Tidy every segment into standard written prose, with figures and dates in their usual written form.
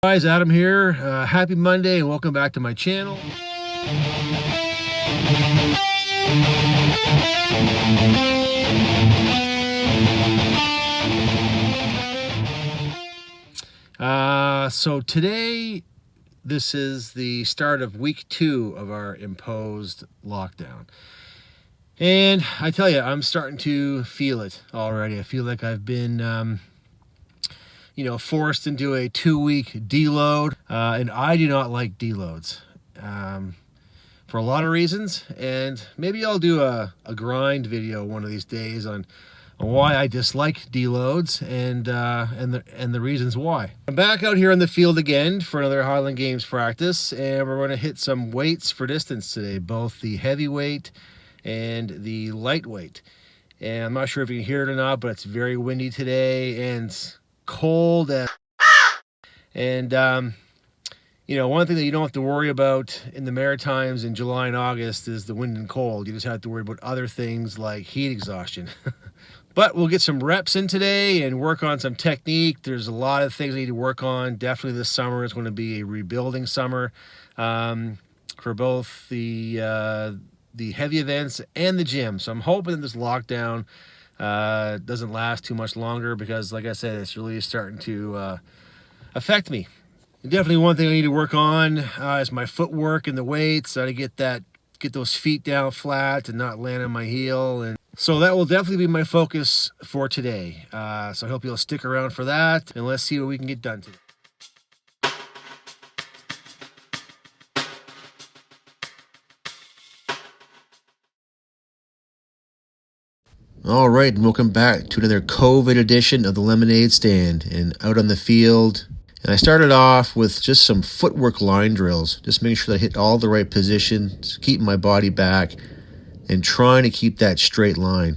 Guys, Adam here. Happy Monday and welcome back to my channel. So today, this is the start of week 2 of our imposed lockdown. And I tell you, I'm starting to feel it already. I feel like I've been forced into a 2-week deload, and I do not like deloads for a lot of reasons. And maybe I'll do a grind video one of these days on why I dislike deloads and the reasons why. I'm back out here on the field again for another Highland Games practice, and we're going to hit some weights for distance today, both the heavyweight and the lightweight. And I'm not sure if you can hear it or not, but it's very windy today and cold and one thing that you don't have to worry about in the Maritimes in July and August is the wind and cold. You just have to worry about other things like heat exhaustion. But we'll get some reps in today and work on some technique. There's a lot of things I need to work on. Definitely this summer is going to be a rebuilding summer for both the heavy events and the gym. So I'm hoping that this lockdown doesn't last too much longer, because like I said, it's really starting to affect me. And definitely one thing I need to work on is my footwork and the weights. I get those feet down flat and not land on my heel, and so that will definitely be my focus for today. So I hope you'll stick around for that, and let's see what we can get done today. All right, and welcome back to another COVID edition of the Lemonade Stand and out on the field. And I started off with just some footwork line drills, just making sure that I hit all the right positions, keeping my body back, and trying to keep that straight line.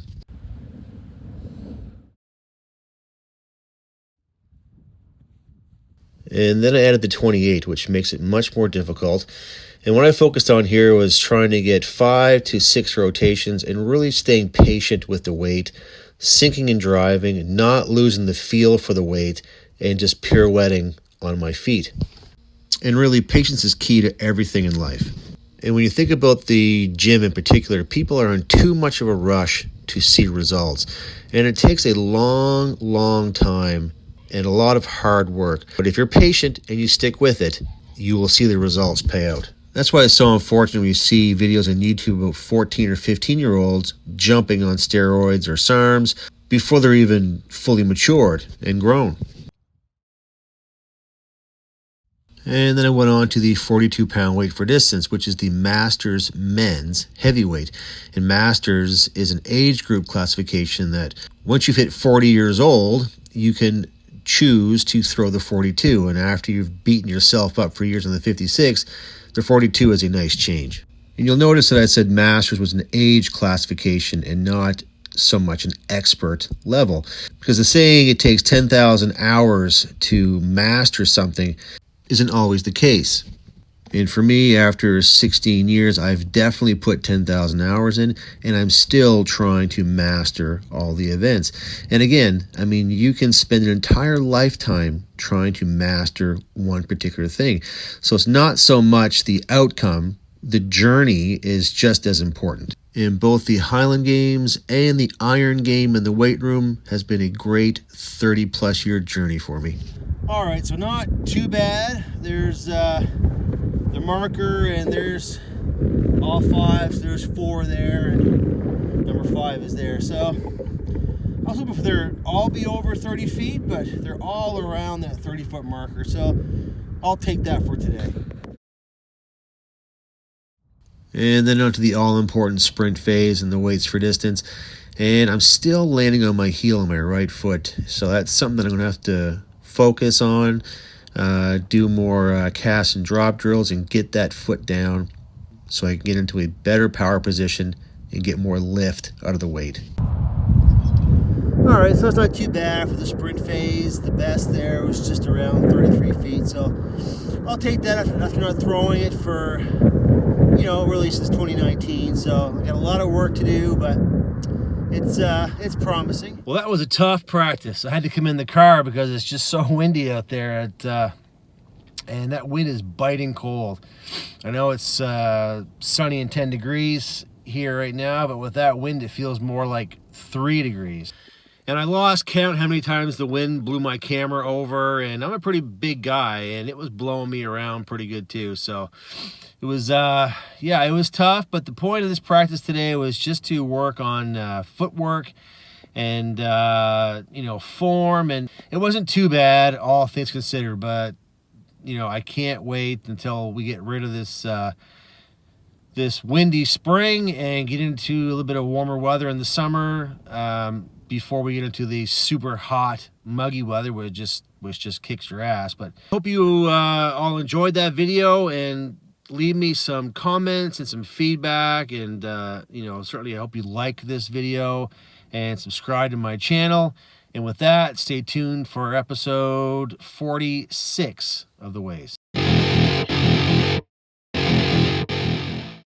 And then I added the 28, which makes it much more difficult. And what I focused on here was trying to get 5 to 6 rotations and really staying patient with the weight, sinking and driving, not losing the feel for the weight, and just pirouetting on my feet. And really, patience is key to everything in life. And when you think about the gym in particular, people are in too much of a rush to see results. And it takes a long, long time and a lot of hard work. But if you're patient and you stick with it, you will see the results pay out. That's why it's so unfortunate when you see videos on YouTube about 14 or 15-year-olds jumping on steroids or SARMs before they're even fully matured and grown. And then I went on to the 42-pound weight for distance, which is the Masters men's heavyweight. And Masters is an age group classification that once you've hit 40 years old, you can choose to throw the 42. And after you've beaten yourself up for years on the 56, the 42 is a nice change. And you'll notice that I said Masters was an age classification and not so much an expert level. Because the saying it takes 10,000 hours to master something isn't always the case. And for me, after 16 years, I've definitely put 10,000 hours in, and I'm still trying to master all the events. And again, I mean, you can spend an entire lifetime trying to master one particular thing. So it's not so much the outcome, the journey is just as important. In both the Highland Games and the Iron Game in the weight room has been a great 30-plus year journey for me. All right, so not too bad. There's the marker, and there's all 5. So there's 4 there, and number 5 is there. So I was hoping for they're all be over 30 feet, but they're all around that 30-foot marker. So I'll take that for today. And then on to the all-important sprint phase and the weights for distance. And I'm still landing on my heel on my right foot. So that's something that I'm going to have to focus on, do more cast and drop drills and get that foot down so I can get into a better power position and get more lift out of the weight. All right, so it's not too bad for the sprint phase. The best there was just around 33 feet. So I'll take that after not throwing it for, really since 2019. So I got a lot of work to do, but it's promising. Well, that was a tough practice. I had to come in the car because it's just so windy out there at and that wind is biting cold. I know it's sunny and 10 degrees here right now, but with that wind, it feels more like 3 degrees. And I lost count how many times the wind blew my camera over, and I'm a pretty big guy, and it was blowing me around pretty good too. So it was, yeah, it was tough, but the point of this practice today was just to work on footwork and, you know, form, and it wasn't too bad, all things considered, but, you know, I can't wait until we get rid of this, this windy spring and get into a little bit of warmer weather in the summer, before we get into the super hot, muggy weather, which just kicks your ass. But hope you all enjoyed that video, and leave me some comments and some feedback. And you know, certainly I hope you like this video and subscribe to my channel. And with that, stay tuned for episode 46 of The Ways.